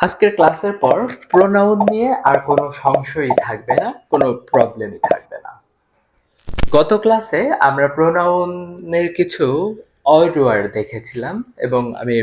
আজকের ক্লাসের পর প্রোনাউন নিয়ে আর কোনো সংশয়ই থাকবে না, কোনো প্রবলেমই থাকবে না। গত ক্লাসে আমরা প্রোনাউনের কিছু অড ওয়ার্ড দেখেছিলাম এবং আমি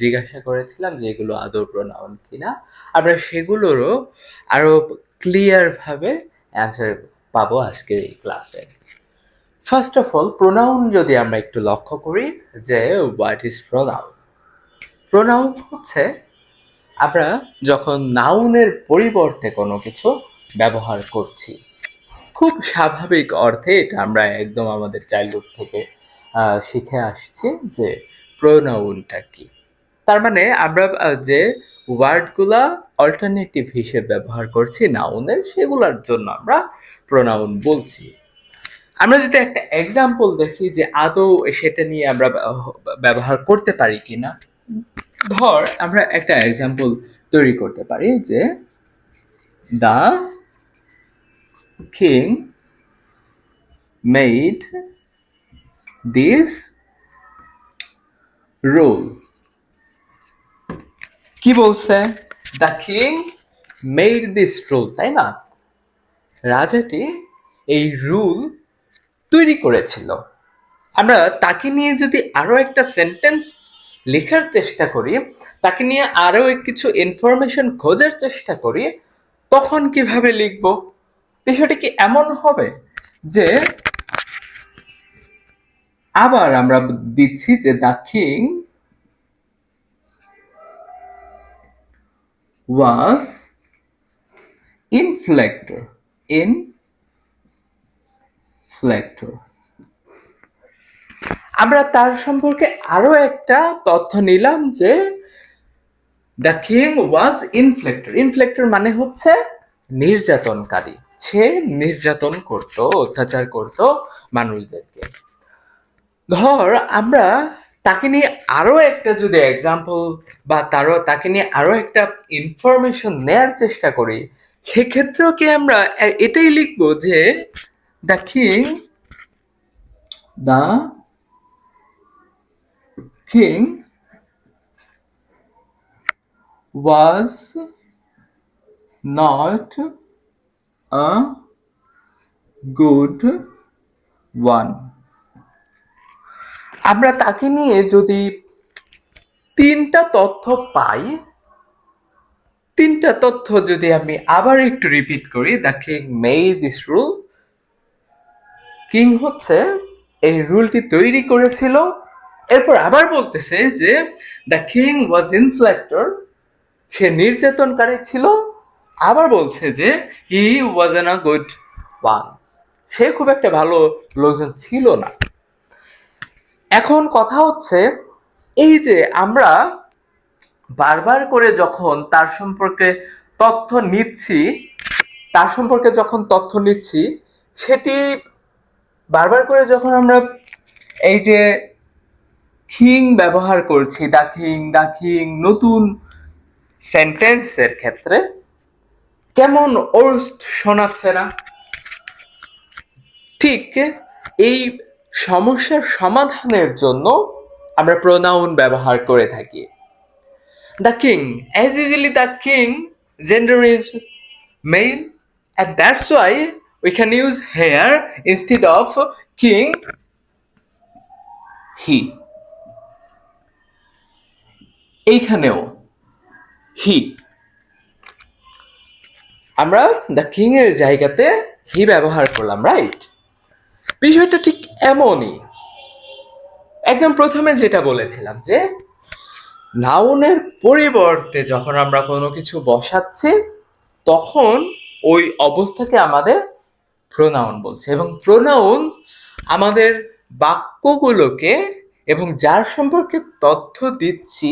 জিজ্ঞাসা করেছিলাম যে এগুলো আদৌ প্রোনাউন কিনা। আমরা সেগুলোরও আরো ক্লিয়ার ভাবে অ্যান্সার পাবো আজকের এই ক্লাসে। ফার্স্ট অফ অল, প্রোনাউন যদি আমরা একটু লক্ষ্য করি যে হোয়াট ইজ প্রোনাউন। প্রোনাউন হচ্ছে আমরা যখন নাউনের পরিবর্তে কোনো কিছু ব্যবহার করছি, খুব স্বাভাবিক অর্থে এটা আমরা একদম আমাদের চাইল্ডহুড থেকে শিখে আসছি যে প্রোনাউনটা কি। তার মানে আমরা যে ওয়ার্ডগুলা অল্টারনেটিভ হিসেবে ব্যবহার করছি নাউনের, সেগুলোর জন্য আমরা প্রোনাউন বলছি। আমরা যদি একটা এক্সাম্পল দেখি যে আদৌ সেটা নিয়ে আমরা ব্যবহার করতে পারি কিনা, ধর আমরা একটা এক্সাম্পল তৈরি করতে পারি যে the king made this rule. কি বলছে? The king made this rule, তাই না? রাজাটি এই রুল তৈরি করেছিল। আমরা তাকে নিয়ে যদি আরো একটা সেন্টেন্স লেখার চেষ্টা করি, তাকে নিয়ে আরো কিছু ইনফরমেশন খোঁজার চেষ্টা করি, তখন কিভাবে লিখব? বিষয়টা কি এমন হবে যে আবার আমরা দিচ্ছি যে দ্য কিং ওয়াজ ইনফ্লেক্টর, আমরা তার সম্পর্কে আরো একটা তথ্য নিলাম যে দ্য কিং ওয়াজ ইনফ্লেক্টর। ইনফ্লেক্টর মানে হচ্ছে নির্যাতনকারী, সে নির্যাতন করত, অত্যাচার করত মানুষদেরকে। ধর আমরা তাকে নিয়ে আরো একটা যদি এক্সাম্পল বা তাকে নিয়ে আরো একটা ইনফরমেশন নেয়ার চেষ্টা করি, সেক্ষেত্রেও কি আমরা এটাই লিখবো যে the king was not a good one। আমরা তাকে নিয়ে যদি তিনটা তথ্য পাই, তিনটা তথ্য যদি আমি আবার একটু রিপিট করি, the king made this rule, king হচ্ছে এই রুলটি তৈরি করেছিল। এরপর আবার বলতেছে যে দ্য কিং ওয়াজ ইনফ্লেক্টর, সে নির্যাতনকারী ছিল। আবার বলছে যে he was an a good one, সে খুব একটা ভালো লোকজন ছিল না। এখন কথা হচ্ছে এই যে আমরা বারবার করে যখন তার সম্পর্কে তথ্য নিচ্ছি, সেটি বারবার করে যখন আমরা এই যে কিং ব্যবহার করছি, দ্য কিং নতুন সেন্টেন্সের ক্ষেত্রে কেমন ওর শোনাচ্ছে না? ঠিক এই সমস্যার সমাধানের জন্য আমরা প্রোনাউন ব্যবহার করে থাকি। The king, as usually the king gender is male, and that's why we can use here instead of king he। এইখানেও হি, আমরা দ্য কিং এর জায়গাতে হি ব্যবহার করলাম, রাইট? বিষয়টা ঠিক এমনই। একদম প্রথমে যেটা বলেছিলাম যে নাউনের পরিবর্তে যখন আমরা কোনো কিছু বসাচ্ছি, তখন ওই অবস্থাকে আমাদের প্রোনাউন বলছে, এবং প্রোনাউন আমাদের বাক্যগুলোকে এবং যার সম্পর্কে তথ্য দিচ্ছি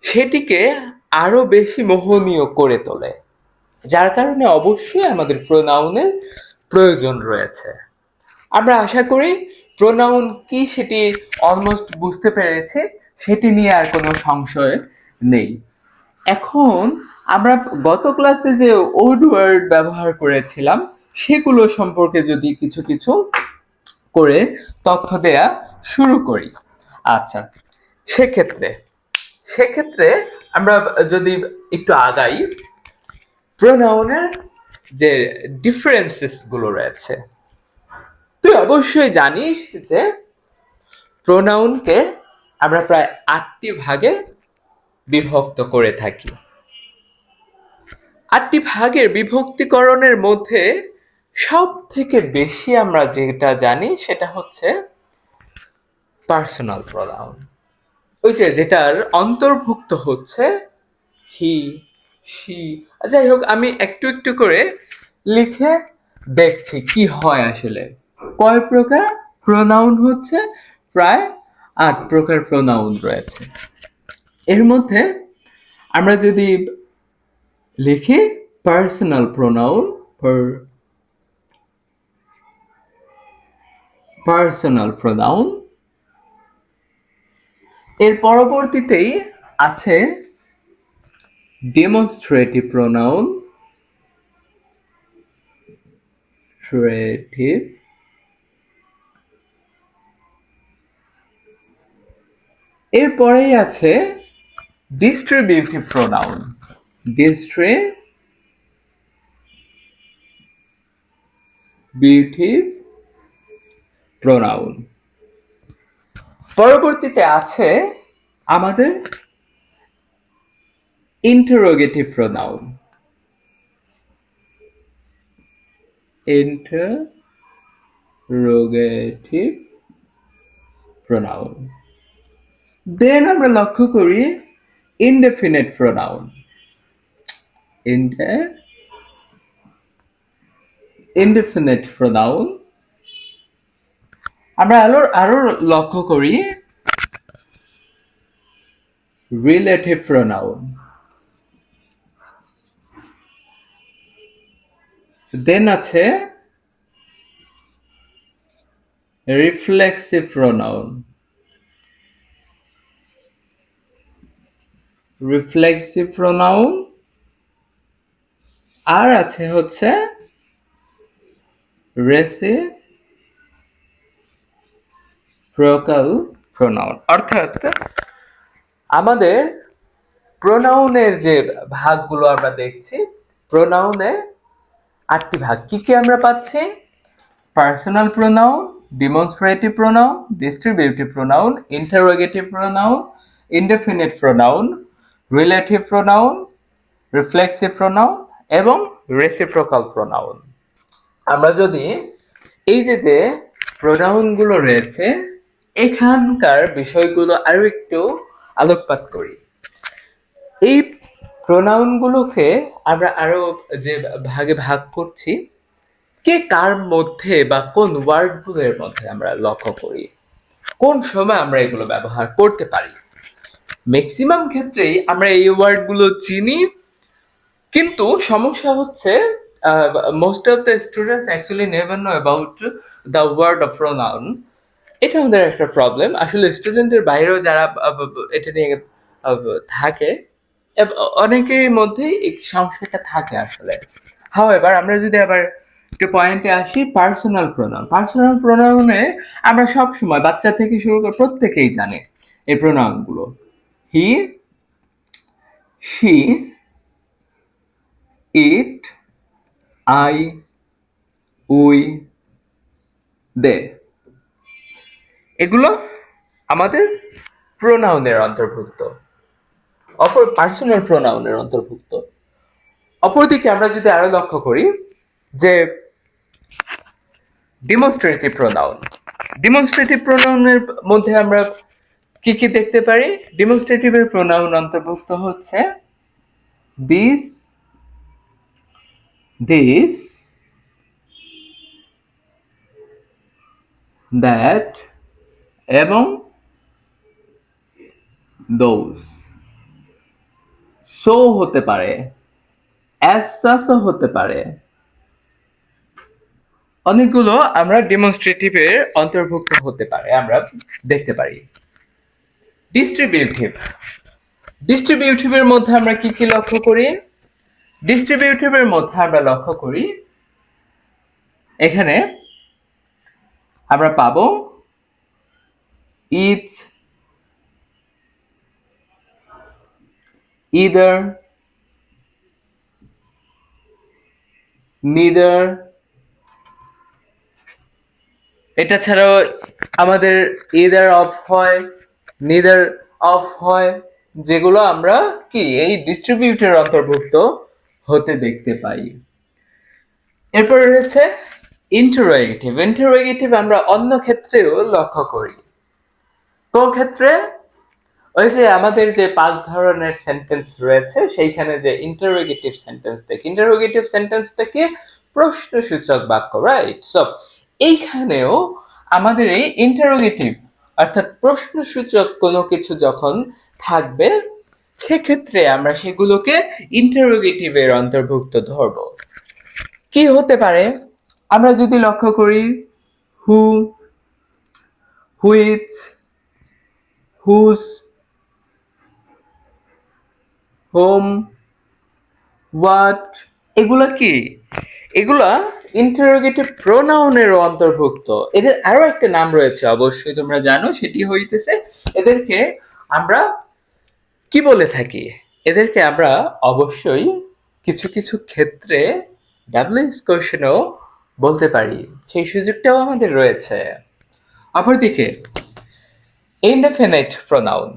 সেটিকে আরো বেশি মোহনীয় করে তোলে, যার কারণে অবশ্যই আমাদের প্রোনাউনের প্রয়োজন রয়েছে। আমরা আশা করি প্রোনাউন কি সেটি অলমোস্ট বুঝতে পেরেছি, সেটি নিয়ে আর কোনো সংশয় নেই। এখন আমরা গত ক্লাসে যে ওড ওয়ার্ড ব্যবহার করেছিলাম সেগুলো সম্পর্কে যদি কিছু কিছু করে তথ্য দেয়া শুরু করি। আচ্ছা, সেক্ষেত্রে আমরা যদি একটু আগাই, প্রোনাউনের যে ডিফারেন্সেস গুলো রয়েছে, তুই অবশ্যই জানিস যে প্রোনাউনকে আমরা প্রায় 8টি ভাগে বিভক্ত করে থাকি। 8টি ভাগের বিভক্তিকরণের মধ্যে সব থেকে বেশি আমরা যেটা জানি সেটা হচ্ছে পার্সোনাল প্রোনাউন। ওই যে যেটার অন্তর্ভুক্ত হচ্ছে হি, শি, যাই হোক আমি একটু একটু করে লিখে দেখছি কি হয় আসলে। কয় প্রকার প্রোনাউন হচ্ছে? প্রায় 8 প্রকার প্রোনাউন রয়েছে। এর মধ্যে আমরা যদি লিখি পার্সোনাল প্রোনাউন, পার্সোনাল প্রোনাউন, এর পরবর্তীতেই আছে ডেমনস্ট্রেটিভ প্রোনাউন, এরপরেই আছে ডিস্ট্রিবিউটিভ প্রোনাউন, ডিস্ট্রিবিউটিভ প্রোনাউন। পরবর্তীতে আছে আমাদের ইন্টারোগেটিভ প্রোনাউন, ইন্টারোগেটিভ প্রোনাউন। দেন আমরা লক্ষ্য করি ইনডেফিনিট প্রোনাউন, ইনডেফিনিট প্রোনাউন। আমরা আরো লক্ষ্য করি রিলেটিভ প্রোনাউন। দেন আছে রিফ্লেক্সিভ প্রোনাউন, রিফ্লেক্সিভ প্রোনাউন। আর আছে হচ্ছে রেসিপ্রোকাল প্রোনাউন। অর্থাৎ আমাদের প্রোনাউনের যে ভাগগুলো আমরা দেখছি, প্রোনাউনে 8টি ভাগ। কি কি আমরা পাচ্ছি? Personal pronoun, demonstrative pronoun, distributive pronoun, interrogative pronoun, indefinite pronoun, relative pronoun, reflexive pronoun এবং রেসিপ্রোকাল প্রোনাউন। আমরা যদি এই যে প্রোনাউনগুলো রয়েছে এখানকার বিষয়গুলো আরো একটু আলোকপাত করি। এই প্রোনাউনগুলোকে আমরা আরো যে ভাগে ভাগ করছি, কে কার মধ্যে বা কোন ওয়ার্ডগুলোর মধ্যে আমরা লক্ষ্য করি, কোন সময় আমরা এগুলো ব্যবহার করতে পারি। ম্যাক্সিমাম ক্ষেত্রেই আমরা এই ওয়ার্ডগুলো চিনি, কিন্তু সমস্যা হচ্ছে most of the students actually never know about the word of pronoun. এটা আমাদের একটা প্রবলেম। আসলে স্টুডেন্টের বাইরেও যারা এটা নিয়ে থাকে, অনেকের মধ্যেই এই সমস্যাটা থাকে আসলে। হাউএভার আমরা যদি আবার একটু পয়েন্টে আসি, পার্সোনাল প্রোনাউন। পার্সোনাল প্রোনাউনে আমরা সব সময় বাচ্চা থেকে শুরু করে প্রত্যেকেই জানে এই প্রোনাউনগুলো। হি, শি, ইট, আই, উই, দে, এগুলো আমাদের প্রোনাউনের অন্তর্ভুক্ত, পার্সোনাল প্রোনাউনের অন্তর্ভুক্ত। অপরদিকে আমরা যদি আরো লক্ষ্য করি যে ডেমনস্ট্রেটিভ প্রোনাউন, ডেমনস্ট্রেটিভ প্রোনাউনের মধ্যে আমরা কি কি দেখতে পারি? ডেমনস্ট্রেটিভের প্রোনাউন অন্তর্ভুক্ত হচ্ছে দিস, দ্যাট এবং দোজ। সো হতে পারে, অ্যাজ সাচও হতে পারে। অনেকগুলো আমরা ডেমনস্ট্রেটিভের অন্তর্ভুক্ত হতে পারে আমরা দেখতে পারি। ডিস্ট্রিবিউটিভ, ডিস্ট্রিবিউটিভের মধ্যে আমরা কি কি লক্ষ্য করি? ডিস্ট্রিবিউটিভের মধ্যে আমরা লক্ষ্য করি এখানে আমরা পাবো ইচ, either, neither, এটা ছাড়াও আমাদের either অফ হয়, neither অফ হয়, যেগুলো আমরা কি এই ডিস্ট্রিবিউটের অন্তর্ভুক্ত হতে দেখতে পাই। এরপর রয়েছে ইন্টারোগেটিভ। ইন্টারোগেটিভ আমরা অন্য ক্ষেত্রেও লক্ষ্য করি। কোন ক্ষেত্রে? ওই যে আমাদের যে 5 ধরনের সেন্টেন্স রয়েছে সেইখানে যে ইন্টারোগেটিভ সেন্টেন্স দেখি, ইন্টারোগেটিভ সেন্টেন্সটা কি প্রশ্নসূচক বাক্য, রাইট? সো এইখানেও আমাদের এই ইন্টারোগেটিভ অর্থাৎ প্রশ্নসূচক কোনো কিছু যখন থাকবে সেক্ষেত্রে আমরা সেগুলোকে ইন্টারোগেটিভের অন্তর্ভুক্ত ধরব। কি হতে পারে? আমরা যদি লক্ষ্য করি হু, হুইচ, হুজ, হোম, হোয়াট, এগুলা কি? এগুলা ইন্টারোগেটিভ প্রোনাউনের অন্তর্ভুক্ত। এদের আরো একটা নাম রয়েছে, অবশ্যই তোমরা জানো, সেটি হইতেছে এদেরকে আমরা কি বলে থাকি? এদেরকে আমরা অবশ্যই কিছু কিছু ক্ষেত্রে ডাব্লিউএস কোশ্চেনও বলতে পারি, সেই সুযোগটাও আমাদের রয়েছে। অপরদিকে ইনডেফিনিট প্রোনাউন।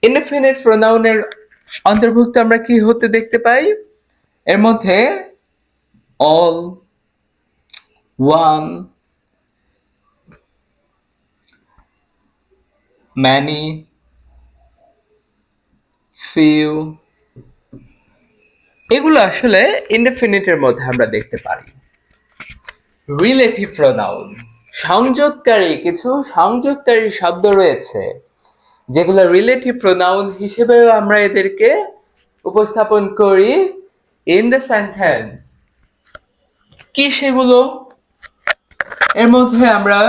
ইনডেফিনিট প্রোনাউনের অন্তর্ভুক্ত আমরা কি হতে দেখতে পাই? এর মধ্যে all, one, many, few, এগুলো আসলে ইনডেফিনিটের মধ্যে আমরা দেখতে পারি। রিলেটিভ প্রোনাউন, কিছু সংযোগকারী শব্দ রয়েছে যেগুলো রিলেটিভ প্রোনাউন হিসেবেও আমরা এদেরকে উপস্থাপন করি ইন দ্য সেন্টেন্স। কি সেগুলো? এর মধ্যে আমরা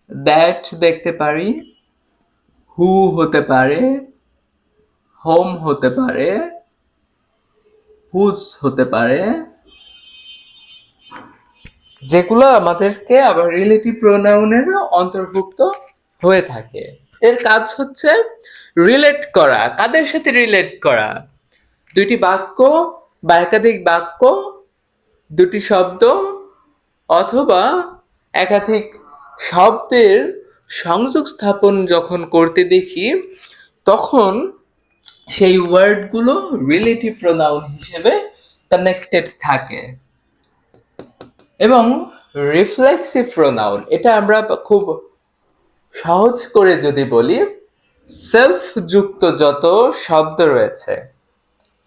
দ্যাট দেখতে পারি, হু হতে পারে, হোম হতে পারে, হুজ হতে পারে, যেগুলো আমাদেরকে আবার রিলেটিভ প্রোনাউনের অন্তর্ভুক্ত হয়ে থাকে। এর কাজ হচ্ছে রিলেট করা। কাদের সাথে রিলেট করা? দুইটি বাক্য বা একাধিক বাক্য, দুটি শব্দ অথবা একাধিক শব্দের সংযোগ স্থাপন যখন করতে দেখি তখন সেই ওয়ার্ডগুলো রিলেটিভ প্রোনাউন হিসেবে কানেক্টেড থাকে। এবং রিফ্লেক্সিভ প্রোনাউন, এটা আমরা খুব সহজ করে যদি বলি, সেলফ যুক্ত যত শব্দ রয়েছে,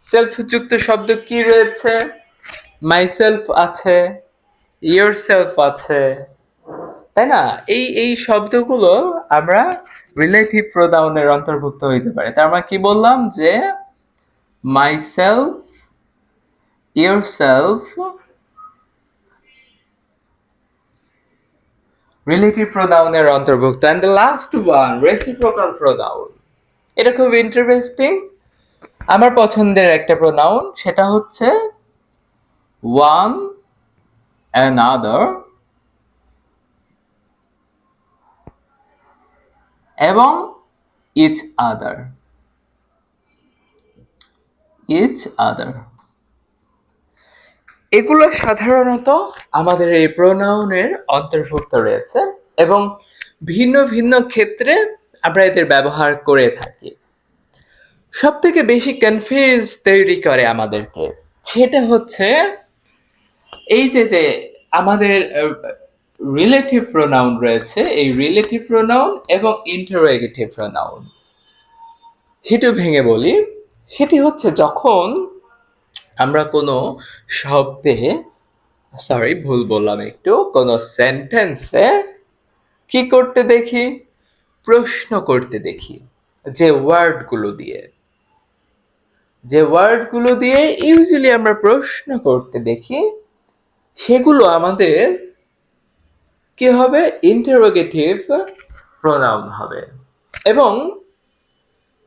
সেলফ যুক্ত শব্দ কি রয়েছে? মাইসেলফ আছে, ইয়োরসেলফ আছে, তাই না? এই শব্দগুলো আমরা রিলেটিভ প্রোনাউনের অন্তর্ভুক্ত হইতে পারে। তার মানে কি বললাম? যে মাইসেলফ, ইয়োরসেলফ রিলেটিভ প্রোনাউনের অন্তর্ভুক্ত। And the last one, reciprocal pronoun. এটা খুব ইন্টারেস্টিং, আমার পছন্দের একটা প্রোনাউন। সেটা হচ্ছে ওয়ান, অ্যানাদার এবং ইচ আদার। ইচ আদার, এগুলো সাধারণত আমাদের এই প্রোনাউনের অন্তর্ভুক্ত রয়েছে এবং ভিন্ন ভিন্ন ক্ষেত্রে আমরা এদের ব্যবহার করে থাকি। সব থেকে বেশি কনফিউজ তৈরি করে আমাদেরকে সেটা হচ্ছে এই যে আমাদের রিলেটিভ প্রোনাউন রয়েছে, এই রিলেটিভ প্রোনাউন এবং ইন্টারোগেটিভ প্রোনাউন। সেটা ভেঙে বলি, সেটি হচ্ছে যখন আমরা কোনো শব্দে, সরি ভুল বললাম একটু, কোনো সেন্টেন্সে কি করতে দেখি? প্রশ্ন করতে দেখি। যে ওয়ার্ডগুলো দিয়ে ইউজুয়ালি আমরা প্রশ্ন করতে দেখি সেগুলো আমাদের কি হবে? ইন্টারোগেটিভ প্রোনাউন হবে। এবং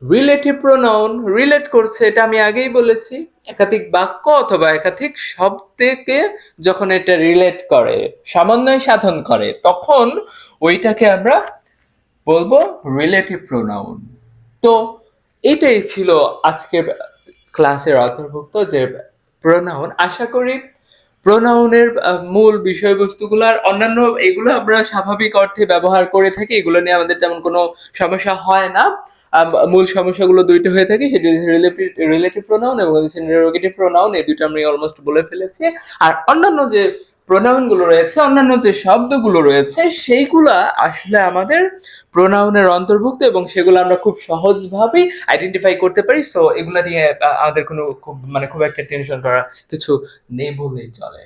রিলেটিভ প্রোনাউন রিলেট করছে, এটা আমি আগেই বলেছি, একাধিক বাক্য অথবা একাধিক শব্দকে যখন এটা রিলেট করে, সমন্বয় সাধন করে, তখন ওইটাকে আমরা বলবো রিলেটিভ প্রোনাউন। তো এটাই ছিল আজকের ক্লাসের অন্তর্ভুক্ত যে প্রোনাউন। আশা করি প্রোনাউনের মূল বিষয়বস্তুগুলো আর অন্যান্য এগুলো আমরা স্বাভাবিক অর্থে ব্যবহার করে থাকি, এগুলো নিয়ে আমাদের তেমন কোনো সমস্যা হয় না। মূল সমস্যাগুলো দুইটা হয়ে থাকে, সেটা হচ্ছে রিলেটিভ প্রোনাউন এবং ইন্টারোগেটিভ প্রোনাউন। এই দুটো আমি অলমোস্ট বলে ফেলেছি। আর অন্যান্য যে প্রোনাউন গুলো রয়েছে, অন্যান্য যে শব্দগুলো রয়েছে, সেইগুলা আসলে আমাদের প্রোনাউনের অন্তর্ভুক্ত এবং সেগুলো আমরা খুব সহজভাবে আইডেন্টিফাই করতে পারি। সো এগুলা নিয়ে আমাদের কোনো খুব একটা টেনশন করার কিছু নেই বললেই চলে।